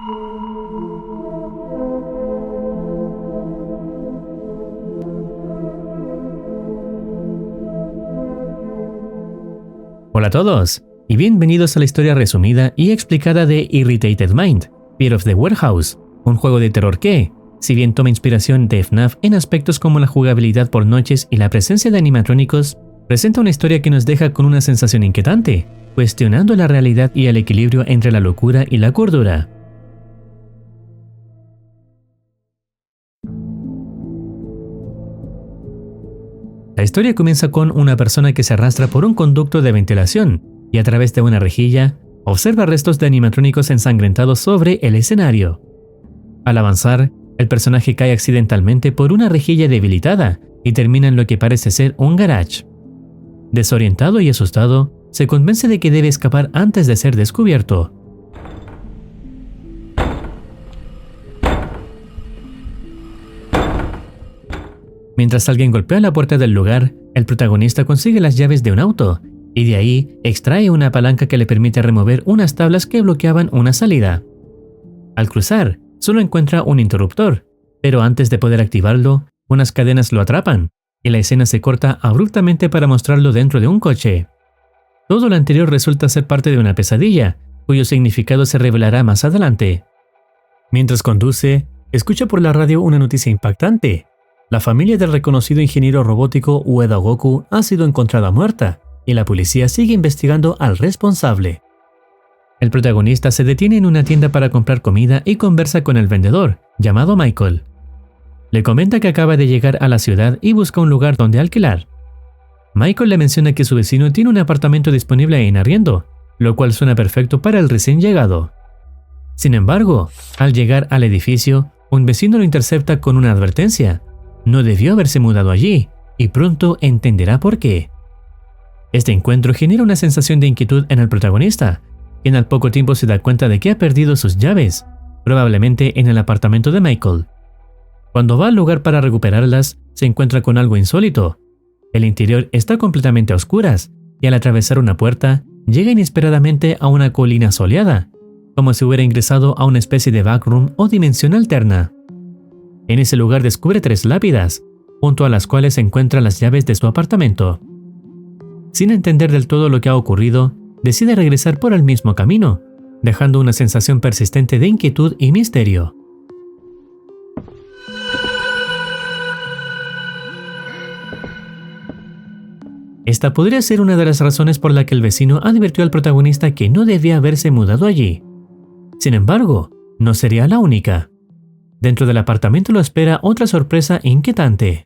Hola a todos, y bienvenidos a la historia resumida y explicada de Irritated Mind, Fear of the Warehouse, un juego de terror que, si bien toma inspiración de FNAF en aspectos como la jugabilidad por noches y la presencia de animatrónicos, presenta una historia que nos deja con una sensación inquietante, cuestionando la realidad y el equilibrio entre la locura y la cordura. La historia comienza con una persona que se arrastra por un conducto de ventilación y a través de una rejilla observa restos de animatrónicos ensangrentados sobre el escenario. Al avanzar, el personaje cae accidentalmente por una rejilla debilitada y termina en lo que parece ser un garage. Desorientado y asustado, se convence de que debe escapar antes de ser descubierto. Mientras alguien golpea la puerta del lugar, el protagonista consigue las llaves de un auto y de ahí extrae una palanca que le permite remover unas tablas que bloqueaban una salida. Al cruzar, solo encuentra un interruptor, pero antes de poder activarlo, unas cadenas lo atrapan y la escena se corta abruptamente para mostrarlo dentro de un coche. Todo lo anterior resulta ser parte de una pesadilla, cuyo significado se revelará más adelante. Mientras conduce, escucha por la radio una noticia impactante. La familia del reconocido ingeniero robótico Ueda Goku ha sido encontrada muerta, y la policía sigue investigando al responsable. El protagonista se detiene en una tienda para comprar comida y conversa con el vendedor, llamado Michael. Le comenta que acaba de llegar a la ciudad y busca un lugar donde alquilar. Michael le menciona que su vecino tiene un apartamento disponible en arriendo, lo cual suena perfecto para el recién llegado. Sin embargo, al llegar al edificio, un vecino lo intercepta con una advertencia. No debió haberse mudado allí, y pronto entenderá por qué. Este encuentro genera una sensación de inquietud en el protagonista, quien al poco tiempo se da cuenta de que ha perdido sus llaves, probablemente en el apartamento de Michael. Cuando va al lugar para recuperarlas, se encuentra con algo insólito. El interior está completamente a oscuras, y al atravesar una puerta, llega inesperadamente a una colina soleada, como si hubiera ingresado a una especie de backroom o dimensión alterna. En ese lugar descubre 3 lápidas, junto a las cuales se encuentran las llaves de su apartamento. Sin entender del todo lo que ha ocurrido, decide regresar por el mismo camino, dejando una sensación persistente de inquietud y misterio. Esta podría ser una de las razones por la que el vecino advirtió al protagonista que no debía haberse mudado allí. Sin embargo, no sería la única. Dentro del apartamento lo espera otra sorpresa inquietante.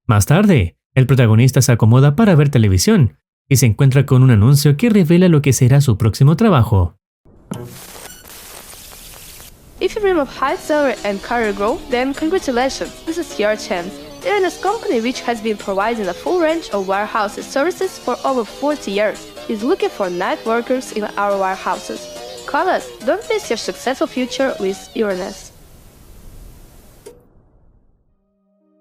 Más tarde, el protagonista se acomoda para ver televisión y se encuentra con un anuncio que revela lo que será su próximo trabajo. If you dream of high salary and career growth, then congratulations, this is your chance. Irnes Company, which has been providing a full range of warehouses services for over 40 years, is looking for night workers in our warehouses. Call us, don't miss your successful future with Irnes.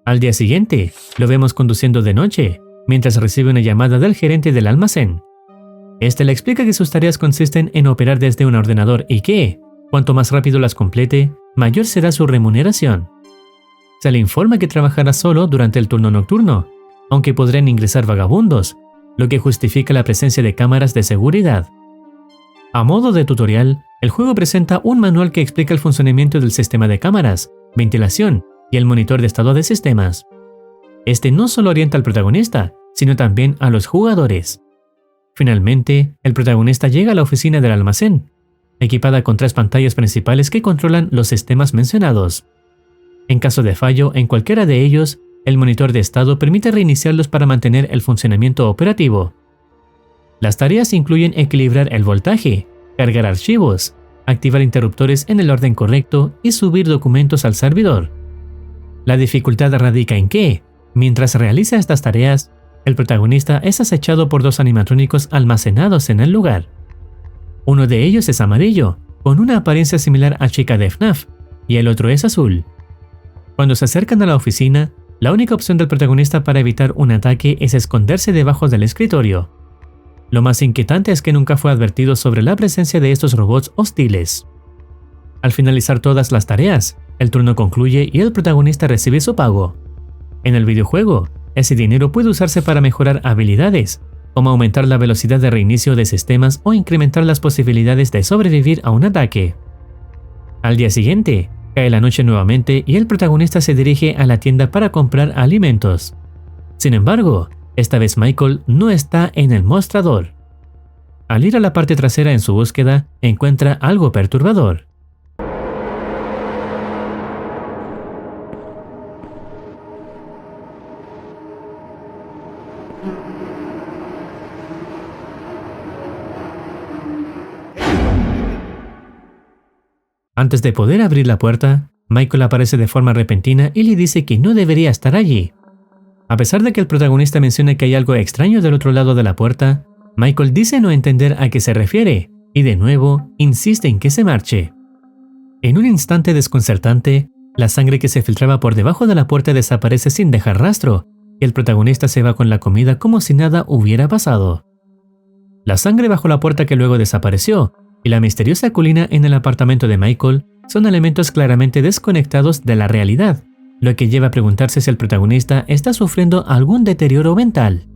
Al día siguiente, lo vemos conduciendo de noche, mientras recibe una llamada del gerente del almacén. Este le explica que sus tareas consisten en operar desde un ordenador y que, cuanto más rápido las complete, mayor será su remuneración. Se le informa que trabajará solo durante el turno nocturno, aunque podrán ingresar vagabundos, lo que justifica la presencia de cámaras de seguridad. A modo de tutorial, el juego presenta un manual que explica el funcionamiento del sistema de cámaras, ventilación y el monitor de estado de sistemas. Este no solo orienta al protagonista, sino también a los jugadores. Finalmente, el protagonista llega a la oficina del almacén, equipada con 3 pantallas principales que controlan los sistemas mencionados. En caso de fallo en cualquiera de ellos, el monitor de estado permite reiniciarlos para mantener el funcionamiento operativo. Las tareas incluyen equilibrar el voltaje, cargar archivos, activar interruptores en el orden correcto y subir documentos al servidor. La dificultad radica en que, mientras realiza estas tareas, el protagonista es acechado por 2 animatrónicos almacenados en el lugar. Uno de ellos es amarillo, con una apariencia similar a Chica de FNAF, y el otro es azul. Cuando se acercan a la oficina, la única opción del protagonista para evitar un ataque es esconderse debajo del escritorio. Lo más inquietante es que nunca fue advertido sobre la presencia de estos robots hostiles. Al finalizar todas las tareas, el turno concluye y el protagonista recibe su pago. En el videojuego, ese dinero puede usarse para mejorar habilidades, como aumentar la velocidad de reinicio de sistemas o incrementar las posibilidades de sobrevivir a un ataque. Al día siguiente, cae la noche nuevamente y el protagonista se dirige a la tienda para comprar alimentos. Sin embargo, esta vez Michael no está en el mostrador. Al ir a la parte trasera en su búsqueda, encuentra algo perturbador. Antes de poder abrir la puerta, Michael aparece de forma repentina y le dice que no debería estar allí. A pesar de que el protagonista menciona que hay algo extraño del otro lado de la puerta, Michael dice no entender a qué se refiere y de nuevo insiste en que se marche. En un instante desconcertante, la sangre que se filtraba por debajo de la puerta desaparece sin dejar rastro y el protagonista se va con la comida como si nada hubiera pasado. La sangre bajo la puerta que luego desapareció y la misteriosa colina en el apartamento de Michael son elementos claramente desconectados de la realidad, lo que lleva a preguntarse si el protagonista está sufriendo algún deterioro mental.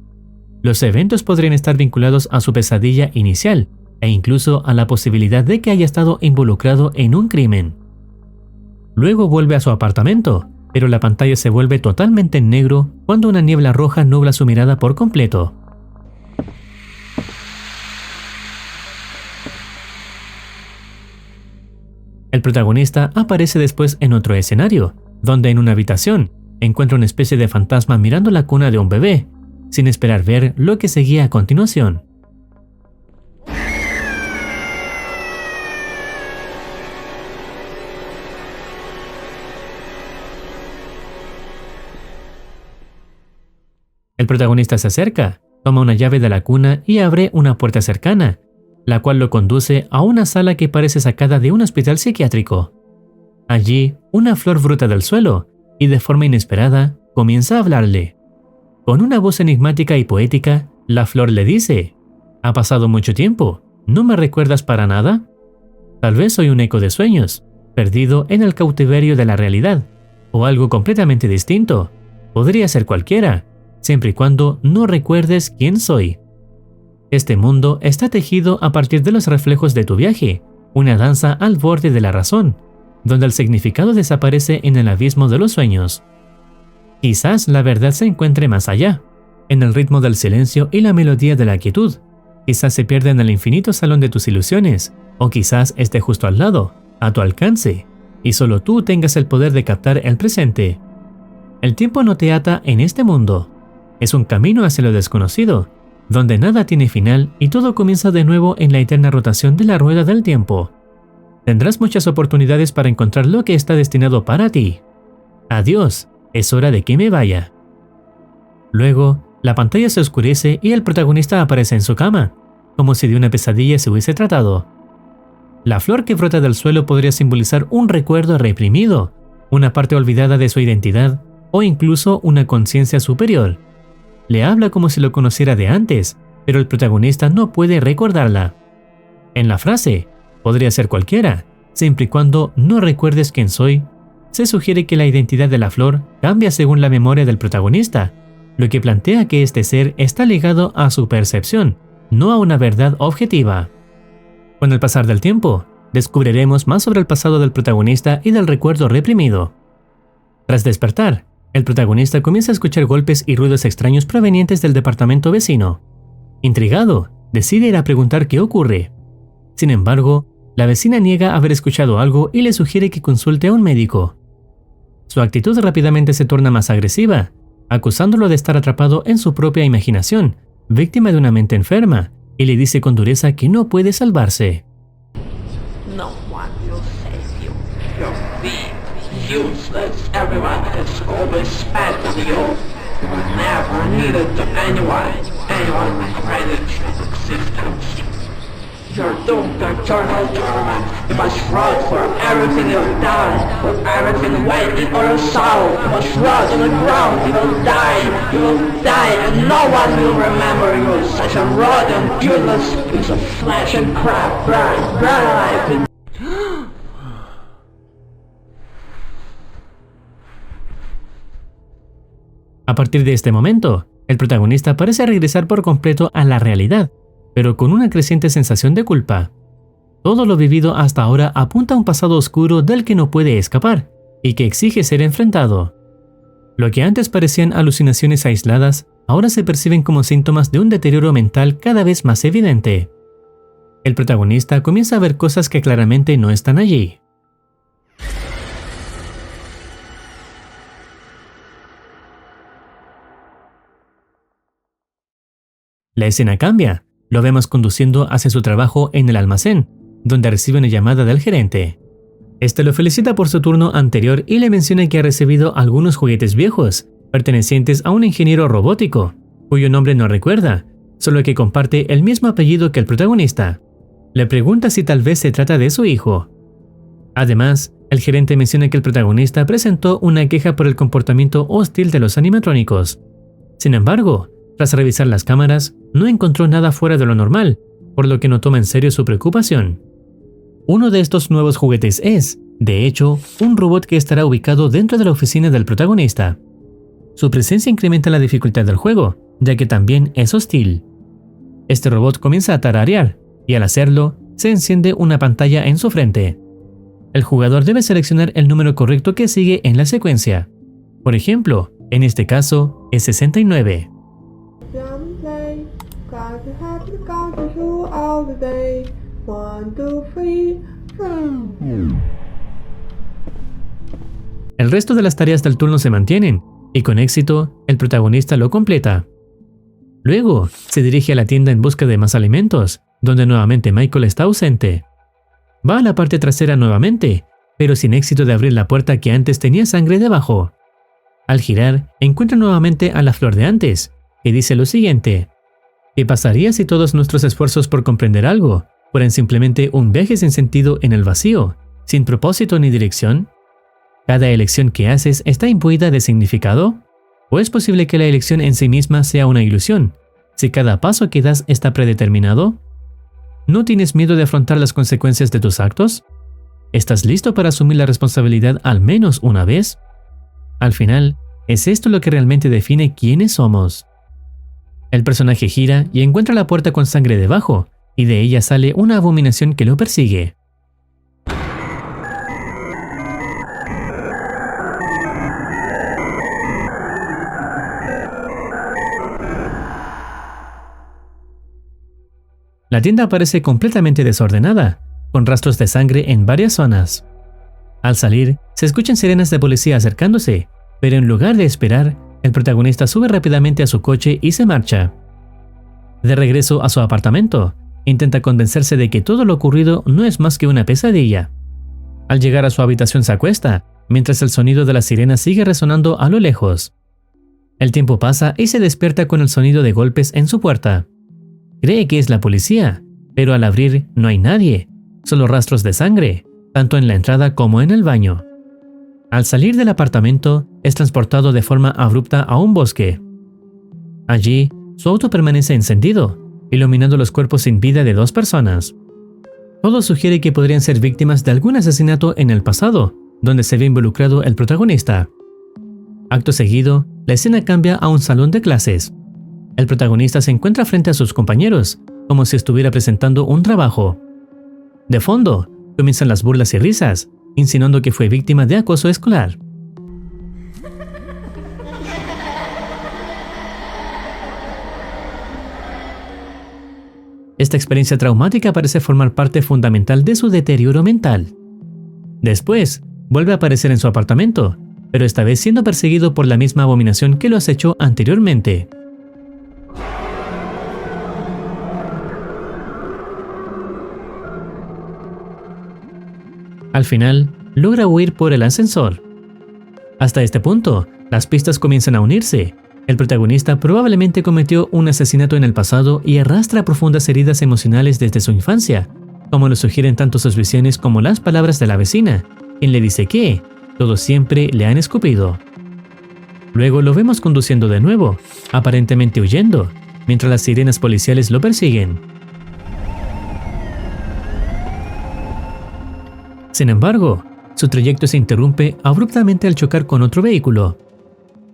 Los eventos podrían estar vinculados a su pesadilla inicial e incluso a la posibilidad de que haya estado involucrado en un crimen. Luego vuelve a su apartamento, pero la pantalla se vuelve totalmente en negro cuando una niebla roja nubla su mirada por completo. El protagonista aparece después en otro escenario, donde en una habitación encuentra una especie de fantasma mirando la cuna de un bebé, sin esperar ver lo que seguía a continuación. El protagonista se acerca, toma una llave de la cuna y abre una puerta cercana, la cual lo conduce a una sala que parece sacada de un hospital psiquiátrico. Allí, una flor brota del suelo y de forma inesperada comienza a hablarle. Con una voz enigmática y poética, la flor le dice: «Ha pasado mucho tiempo, ¿no me recuerdas para nada? Tal vez soy un eco de sueños, perdido en el cautiverio de la realidad, o algo completamente distinto. Podría ser cualquiera, siempre y cuando no recuerdes quién soy. Este mundo está tejido a partir de los reflejos de tu viaje, una danza al borde de la razón, donde el significado desaparece en el abismo de los sueños. Quizás la verdad se encuentre más allá, en el ritmo del silencio y la melodía de la quietud. Quizás se pierda en el infinito salón de tus ilusiones, o quizás esté justo al lado, a tu alcance, y solo tú tengas el poder de captar el presente. El tiempo no te ata en este mundo. Es un camino hacia lo desconocido, donde nada tiene final y todo comienza de nuevo en la eterna rotación de la rueda del tiempo. Tendrás muchas oportunidades para encontrar lo que está destinado para ti. Adiós, es hora de que me vaya». Luego, la pantalla se oscurece y el protagonista aparece en su cama, como si de una pesadilla se hubiese tratado. La flor que brota del suelo podría simbolizar un recuerdo reprimido, una parte olvidada de su identidad o incluso una conciencia superior. Le habla como si lo conociera de antes, pero el protagonista no puede recordarla. En la frase, podría ser cualquiera, siempre y cuando no recuerdes quién soy, se sugiere que la identidad de la flor cambia según la memoria del protagonista, lo que plantea que este ser está ligado a su percepción, no a una verdad objetiva. Con el pasar del tiempo, descubriremos más sobre el pasado del protagonista y del recuerdo reprimido. Tras despertar, el protagonista comienza a escuchar golpes y ruidos extraños provenientes del departamento vecino. Intrigado, decide ir a preguntar qué ocurre. Sin embargo, la vecina niega haber escuchado algo y le sugiere que consulte a un médico. Su actitud rápidamente se torna más agresiva, acusándolo de estar atrapado en su propia imaginación, víctima de una mente enferma, y le dice con dureza que no puede salvarse. No one will save you. You're weak, useless. Everyone has always spent you. You never needed anyone. Anyone credit your existence. You're doomed to eternal torment. You must run for everything you've done, for everything waiting on your soul. You must run to the ground. You will die, and no one will remember you. Such a rotten, useless piece of flesh and crap. Burn alive. A partir de este momento, el protagonista parece regresar por completo a la realidad, pero con una creciente sensación de culpa. Todo lo vivido hasta ahora apunta a un pasado oscuro del que no puede escapar y que exige ser enfrentado. Lo que antes parecían alucinaciones aisladas, ahora se perciben como síntomas de un deterioro mental cada vez más evidente. El protagonista comienza a ver cosas que claramente no están allí. La escena cambia. Lo vemos conduciendo hacia su trabajo en el almacén, donde recibe una llamada del gerente. Este lo felicita por su turno anterior y le menciona que ha recibido algunos juguetes viejos, pertenecientes a un ingeniero robótico, cuyo nombre no recuerda, solo que comparte el mismo apellido que el protagonista. Le pregunta si tal vez se trata de su hijo. Además, el gerente menciona que el protagonista presentó una queja por el comportamiento hostil de los animatrónicos. Sin embargo, tras revisar las cámaras, no encontró nada fuera de lo normal, por lo que no toma en serio su preocupación. Uno de estos nuevos juguetes es, de hecho, un robot que estará ubicado dentro de la oficina del protagonista. Su presencia incrementa la dificultad del juego, ya que también es hostil. Este robot comienza a tararear, y al hacerlo, se enciende una pantalla en su frente. El jugador debe seleccionar el número correcto que sigue en la secuencia. Por ejemplo, en este caso, es 69. El resto de las tareas del turno se mantienen, y con éxito, el protagonista lo completa. Luego, se dirige a la tienda en busca de más alimentos, donde nuevamente Michael está ausente. Va a la parte trasera nuevamente, pero sin éxito de abrir la puerta que antes tenía sangre debajo. Al girar, encuentra nuevamente a la flor de antes, que dice lo siguiente: ¿qué pasaría si todos nuestros esfuerzos por comprender algo fueran simplemente un viaje sin sentido en el vacío, sin propósito ni dirección? ¿Cada elección que haces está imbuida de significado? ¿O es posible que la elección en sí misma sea una ilusión, si cada paso que das está predeterminado? ¿No tienes miedo de afrontar las consecuencias de tus actos? ¿Estás listo para asumir la responsabilidad al menos una vez? Al final, ¿es esto lo que realmente define quiénes somos? El personaje gira y encuentra la puerta con sangre debajo, y de ella sale una abominación que lo persigue. La tienda parece completamente desordenada, con rastros de sangre en varias zonas. Al salir, se escuchan sirenas de policía acercándose, pero en lugar de esperar, el protagonista sube rápidamente a su coche y se marcha. De regreso a su apartamento, intenta convencerse de que todo lo ocurrido no es más que una pesadilla. Al llegar a su habitación se acuesta, mientras el sonido de las sirenas sigue resonando a lo lejos. El tiempo pasa y se despierta con el sonido de golpes en su puerta. Cree que es la policía, pero al abrir no hay nadie, solo rastros de sangre, tanto en la entrada como en el baño. Al salir del apartamento, es transportado de forma abrupta a un bosque. Allí, su auto permanece encendido, iluminando los cuerpos sin vida de dos personas. Todo sugiere que podrían ser víctimas de algún asesinato en el pasado, donde se ve involucrado el protagonista. Acto seguido, la escena cambia a un salón de clases. El protagonista se encuentra frente a sus compañeros, como si estuviera presentando un trabajo. De fondo, comienzan las burlas y risas, insinuando que fue víctima de acoso escolar. Esta experiencia traumática parece formar parte fundamental de su deterioro mental. Después, vuelve a aparecer en su apartamento, pero esta vez siendo perseguido por la misma abominación que lo acechó anteriormente. Al final, logra huir por el ascensor. Hasta este punto, las pistas comienzan a unirse, El protagonista probablemente cometió un asesinato en el pasado y arrastra profundas heridas emocionales desde su infancia, como lo sugieren tanto sus visiones como las palabras de la vecina, quien le dice que todos siempre le han escupido. Luego lo vemos conduciendo de nuevo, aparentemente huyendo, mientras las sirenas policiales lo persiguen. Sin embargo, su trayecto se interrumpe abruptamente al chocar con otro vehículo.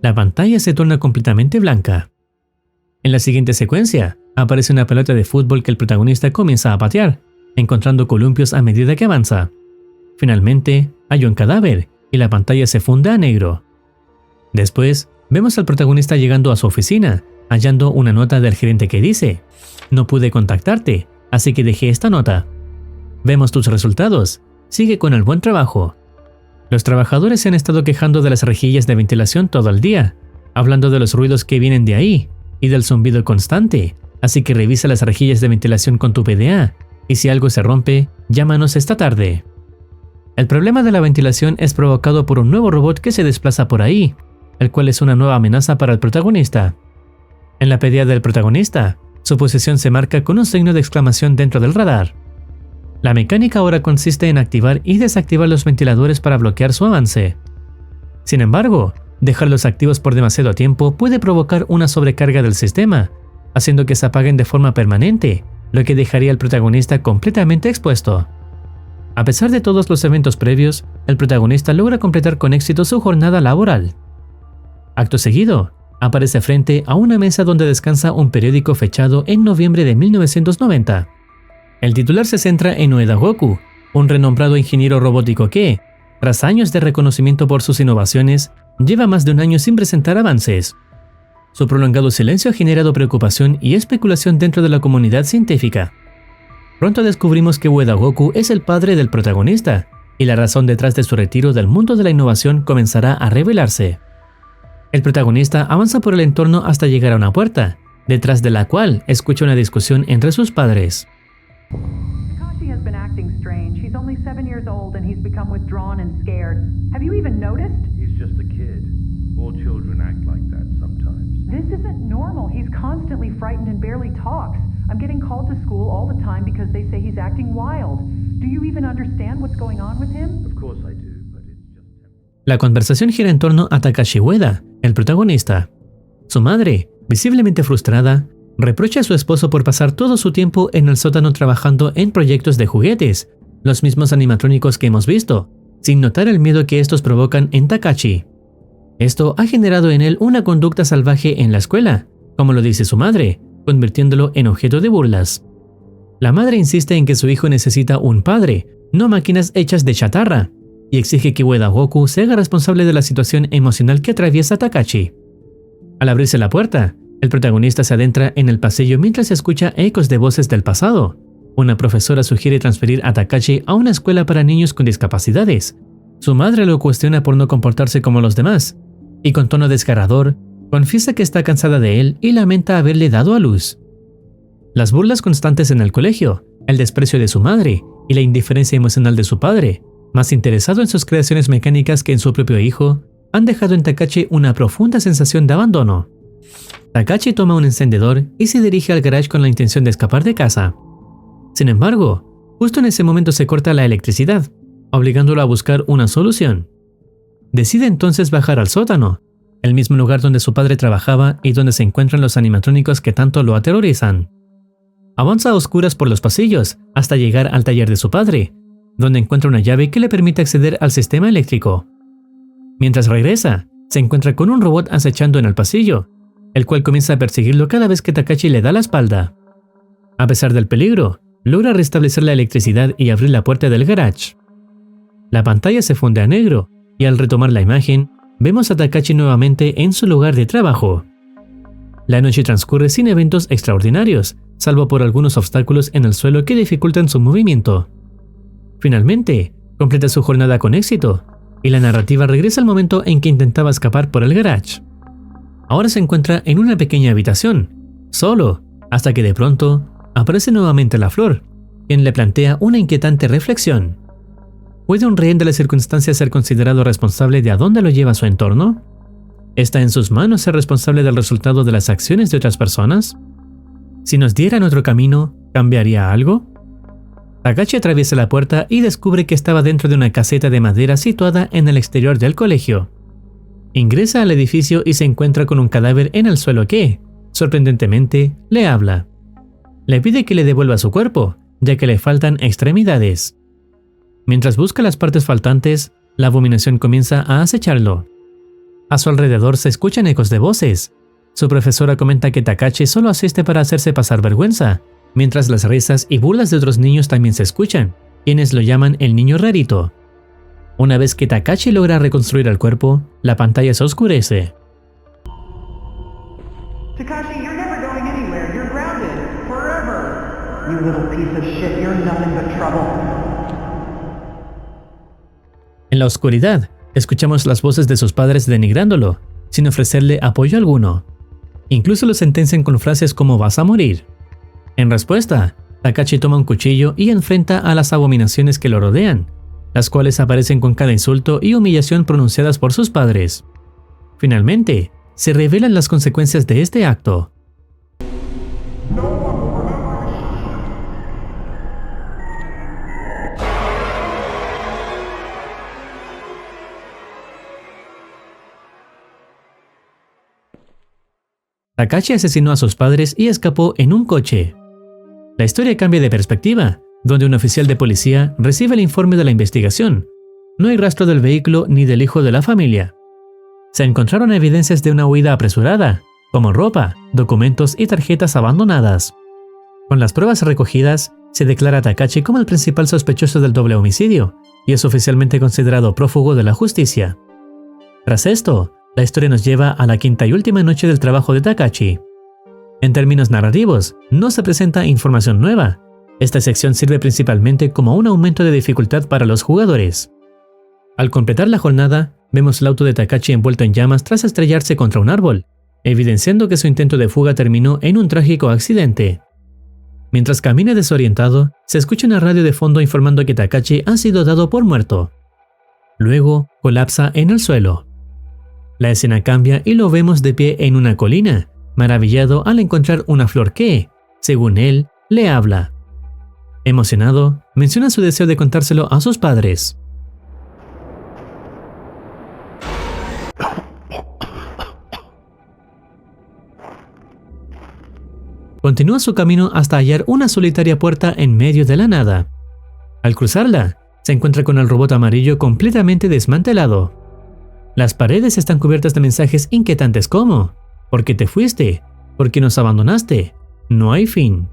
La pantalla se torna completamente blanca. En la siguiente secuencia, aparece una pelota de fútbol que el protagonista comienza a patear, encontrando columpios a medida que avanza. Finalmente, hay un cadáver y la pantalla se funde a negro. Después, vemos al protagonista llegando a su oficina, hallando una nota del gerente que dice: "No pude contactarte, así que dejé esta nota. Vemos tus resultados. Sigue con el buen trabajo". Los trabajadores se han estado quejando de las rejillas de ventilación todo el día, hablando de los ruidos que vienen de ahí y del zumbido constante, así que revisa las rejillas de ventilación con tu PDA, y si algo se rompe, llámanos esta tarde. El problema de la ventilación es provocado por un nuevo robot que se desplaza por ahí, el cual es una nueva amenaza para el protagonista. En la PDA del protagonista, su posición se marca con un signo de exclamación dentro del radar. La mecánica ahora consiste en activar y desactivar los ventiladores para bloquear su avance. Sin embargo, dejarlos activos por demasiado tiempo puede provocar una sobrecarga del sistema, haciendo que se apaguen de forma permanente, lo que dejaría al protagonista completamente expuesto. A pesar de todos los eventos previos, el protagonista logra completar con éxito su jornada laboral. Acto seguido, aparece frente a una mesa donde descansa un periódico fechado en noviembre de 1990. El titular se centra en Ueda Goku, un renombrado ingeniero robótico que, tras años de reconocimiento por sus innovaciones, lleva más de un año sin presentar avances. Su prolongado silencio ha generado preocupación y especulación dentro de la comunidad científica. Pronto descubrimos que Ueda Goku es el padre del protagonista, y la razón detrás de su retiro del mundo de la innovación comenzará a revelarse. El protagonista avanza por el entorno hasta llegar a una puerta, detrás de la cual escucha una discusión entre sus padres. Takashi has been acting strange. He's only 7 years old and he's become withdrawn and scared. Have you even noticed? He's just a kid. All children act like that sometimes. This isn't normal. He's constantly frightened and barely talks. I'm getting called to school all the time because they say he's acting wild. Do you even understand what's going on with him? Of course I do, but it's just temporary. La conversación gira en torno a Takashi Ueda, el protagonista. Su madre, visiblemente frustrada, reprocha a su esposo por pasar todo su tiempo en el sótano trabajando en proyectos de juguetes, los mismos animatrónicos que hemos visto, sin notar el miedo que estos provocan en Takashi. Esto ha generado en él una conducta salvaje en la escuela, como lo dice su madre, convirtiéndolo en objeto de burlas. La madre insiste en que su hijo necesita un padre, no máquinas hechas de chatarra, y exige que Ueda Goku se haga responsable de la situación emocional que atraviesa Takashi. Al abrirse la puerta, el protagonista se adentra en el pasillo mientras escucha ecos de voces del pasado. Una profesora sugiere transferir a Takashi a una escuela para niños con discapacidades. Su madre lo cuestiona por no comportarse como los demás, y con tono desgarrador, confiesa que está cansada de él y lamenta haberle dado a luz. Las burlas constantes en el colegio, el desprecio de su madre y la indiferencia emocional de su padre, más interesado en sus creaciones mecánicas que en su propio hijo, han dejado en Takashi una profunda sensación de abandono. Takashi toma un encendedor y se dirige al garage con la intención de escapar de casa. Sin embargo, justo en ese momento se corta la electricidad, obligándolo a buscar una solución. Decide entonces bajar al sótano, el mismo lugar donde su padre trabajaba y donde se encuentran los animatrónicos que tanto lo aterrorizan. Avanza a oscuras por los pasillos hasta llegar al taller de su padre, donde encuentra una llave que le permite acceder al sistema eléctrico. Mientras regresa, se encuentra con un robot acechando en el pasillo, el cual comienza a perseguirlo cada vez que Takashi le da la espalda. A pesar del peligro, logra restablecer la electricidad y abrir la puerta del garage. La pantalla se funde a negro, y al retomar la imagen, vemos a Takashi nuevamente en su lugar de trabajo. La noche transcurre sin eventos extraordinarios, salvo por algunos obstáculos en el suelo que dificultan su movimiento. Finalmente, completa su jornada con éxito, y la narrativa regresa al momento en que intentaba escapar por el garage. Ahora se encuentra en una pequeña habitación, solo, hasta que de pronto aparece nuevamente la flor, quien le plantea una inquietante reflexión. ¿Puede un rehén de las circunstancias ser considerado responsable de a dónde lo lleva su entorno? ¿Está en sus manos ser responsable del resultado de las acciones de otras personas? Si nos dieran otro camino, ¿cambiaría algo? Takashi atraviesa la puerta y descubre que estaba dentro de una caseta de madera situada en el exterior del colegio. Ingresa al edificio y se encuentra con un cadáver en el suelo que, sorprendentemente, le habla. Le pide que le devuelva su cuerpo, ya que le faltan extremidades. Mientras busca las partes faltantes, la abominación comienza a acecharlo. A su alrededor se escuchan ecos de voces. Su profesora comenta que Takashi solo asiste para hacerse pasar vergüenza, mientras las risas y burlas de otros niños también se escuchan, quienes lo llaman el niño rarito. Una vez que Takashi logra reconstruir el cuerpo, la pantalla se oscurece. Takashi, you're never going anywhere. You're grounded. Forever. You little piece of shit, you're nothing but trouble. En la oscuridad, escuchamos las voces de sus padres denigrándolo, sin ofrecerle apoyo alguno. Incluso lo sentencian con frases como "vas a morir". En respuesta, Takashi toma un cuchillo y enfrenta a las abominaciones que lo rodean, las cuales aparecen con cada insulto y humillación pronunciadas por sus padres. Finalmente, se revelan las consecuencias de este acto. Takashi asesinó a sus padres y escapó en un coche. La historia cambia de perspectiva, donde un oficial de policía recibe el informe de la investigación. No hay rastro del vehículo ni del hijo de la familia. Se encontraron evidencias de una huida apresurada, como ropa, documentos y tarjetas abandonadas. Con las pruebas recogidas, se declara a Takashi como el principal sospechoso del doble homicidio y es oficialmente considerado prófugo de la justicia. Tras esto, la historia nos lleva a la quinta y última noche del trabajo de Takashi. En términos narrativos, no se presenta información nueva. Esta sección sirve principalmente como un aumento de dificultad para los jugadores. Al completar la jornada, vemos el auto de Takashi envuelto en llamas tras estrellarse contra un árbol, evidenciando que su intento de fuga terminó en un trágico accidente. Mientras camina desorientado, se escucha una radio de fondo informando que Takashi ha sido dado por muerto. Luego, colapsa en el suelo. La escena cambia y lo vemos de pie en una colina, maravillado al encontrar una flor que, según él, le habla. Emocionado, menciona su deseo de contárselo a sus padres. Continúa su camino hasta hallar una solitaria puerta en medio de la nada. Al cruzarla, se encuentra con el robot amarillo completamente desmantelado. Las paredes están cubiertas de mensajes inquietantes como "¿Por qué te fuiste? ¿Por qué nos abandonaste? No hay fin".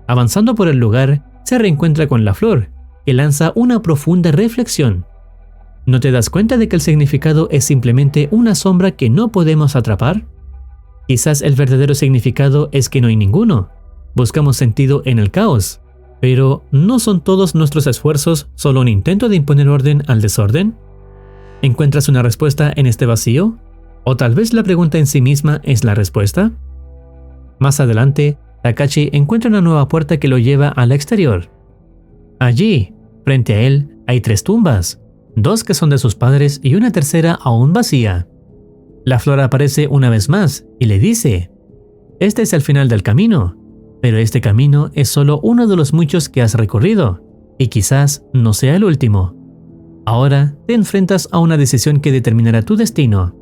Avanzando por el lugar, se reencuentra con la flor, que lanza una profunda reflexión. ¿No te das cuenta de que el significado es simplemente una sombra que no podemos atrapar? Quizás el verdadero significado es que no hay ninguno. Buscamos sentido en el caos. Pero, ¿no son todos nuestros esfuerzos solo un intento de imponer orden al desorden? ¿Encuentras una respuesta en este vacío? ¿O tal vez la pregunta en sí misma es la respuesta? Más adelante, Takashi encuentra una nueva puerta que lo lleva al exterior. Allí, frente a él, hay 3 tumbas, 2 que son de sus padres y una tercera aún vacía. La flor aparece una vez más y le dice: "Este es el final del camino, pero este camino es solo uno de los muchos que has recorrido, y quizás no sea el último. Ahora te enfrentas a una decisión que determinará tu destino.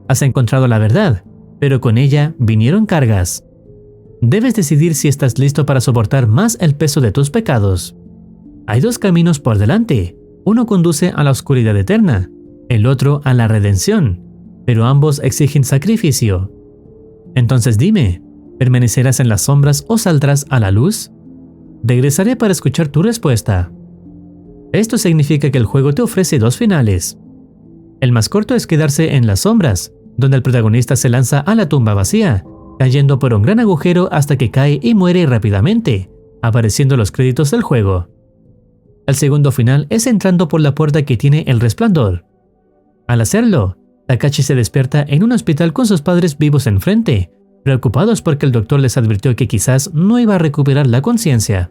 Has encontrado la verdad, pero con ella vinieron cargas. Debes decidir si estás listo para soportar más el peso de tus pecados. Hay 2 caminos por delante. Uno conduce a la oscuridad eterna, el otro a la redención, pero ambos exigen sacrificio. Entonces dime, ¿permanecerás en las sombras o saldrás a la luz? Regresaré para escuchar tu respuesta". Esto significa que el juego te ofrece 2 finales. El más corto es quedarse en las sombras, donde el protagonista se lanza a la tumba vacía, cayendo por un gran agujero hasta que cae y muere rápidamente, apareciendo los créditos del juego. El segundo final es entrando por la puerta que tiene el resplandor. Al hacerlo, Takashi se despierta en un hospital con sus padres vivos enfrente, preocupados porque el doctor les advirtió que quizás no iba a recuperar la conciencia.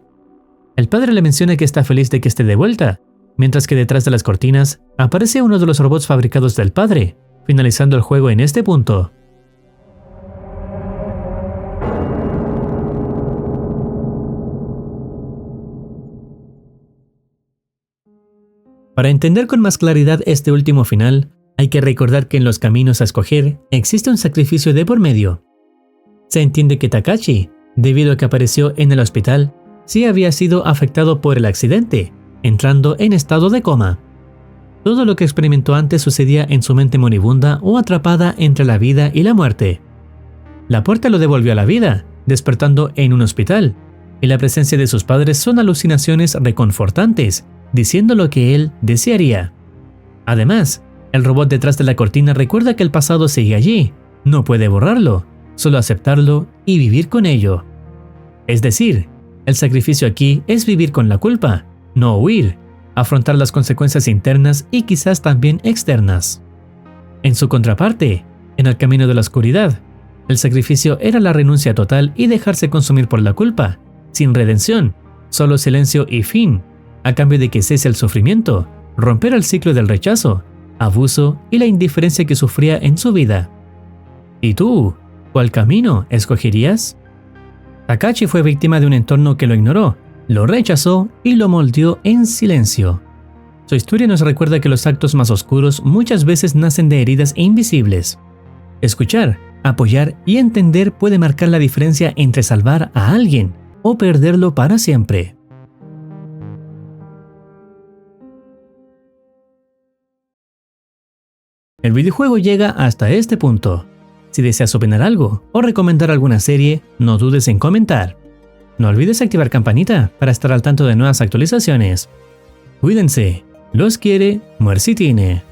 El padre le menciona que está feliz de que esté de vuelta, mientras que detrás de las cortinas aparece uno de los robots fabricados del padre, finalizando el juego en este punto. Para entender con más claridad este último final, hay que recordar que en los caminos a escoger existe un sacrificio de por medio. Se entiende que Takashi, debido a que apareció en el hospital, sí había sido afectado por el accidente, entrando en estado de coma. Todo lo que experimentó antes sucedía en su mente moribunda o atrapada entre la vida y la muerte. La puerta lo devolvió a la vida, despertando en un hospital, y la presencia de sus padres son alucinaciones reconfortantes, diciendo lo que él desearía. Además, el robot detrás de la cortina recuerda que el pasado sigue allí, no puede borrarlo, solo aceptarlo y vivir con ello. Es decir, el sacrificio aquí es vivir con la culpa, no huir, afrontar las consecuencias internas y quizás también externas. En su contraparte, en el camino de la oscuridad, el sacrificio era la renuncia total y dejarse consumir por la culpa, sin redención, solo silencio y fin, a cambio de que cese el sufrimiento, romper el ciclo del rechazo, abuso y la indiferencia que sufría en su vida. ¿Y tú? ¿Cuál camino escogerías? Takashi fue víctima de un entorno que lo ignoró, lo rechazó y lo moldeó en silencio. Su historia nos recuerda que los actos más oscuros muchas veces nacen de heridas invisibles. Escuchar, apoyar y entender puede marcar la diferencia entre salvar a alguien o perderlo para siempre. El videojuego llega hasta este punto. Si deseas opinar algo o recomendar alguna serie, no dudes en comentar. No olvides activar campanita para estar al tanto de nuevas actualizaciones. Cuídense, los quiere Muercitine.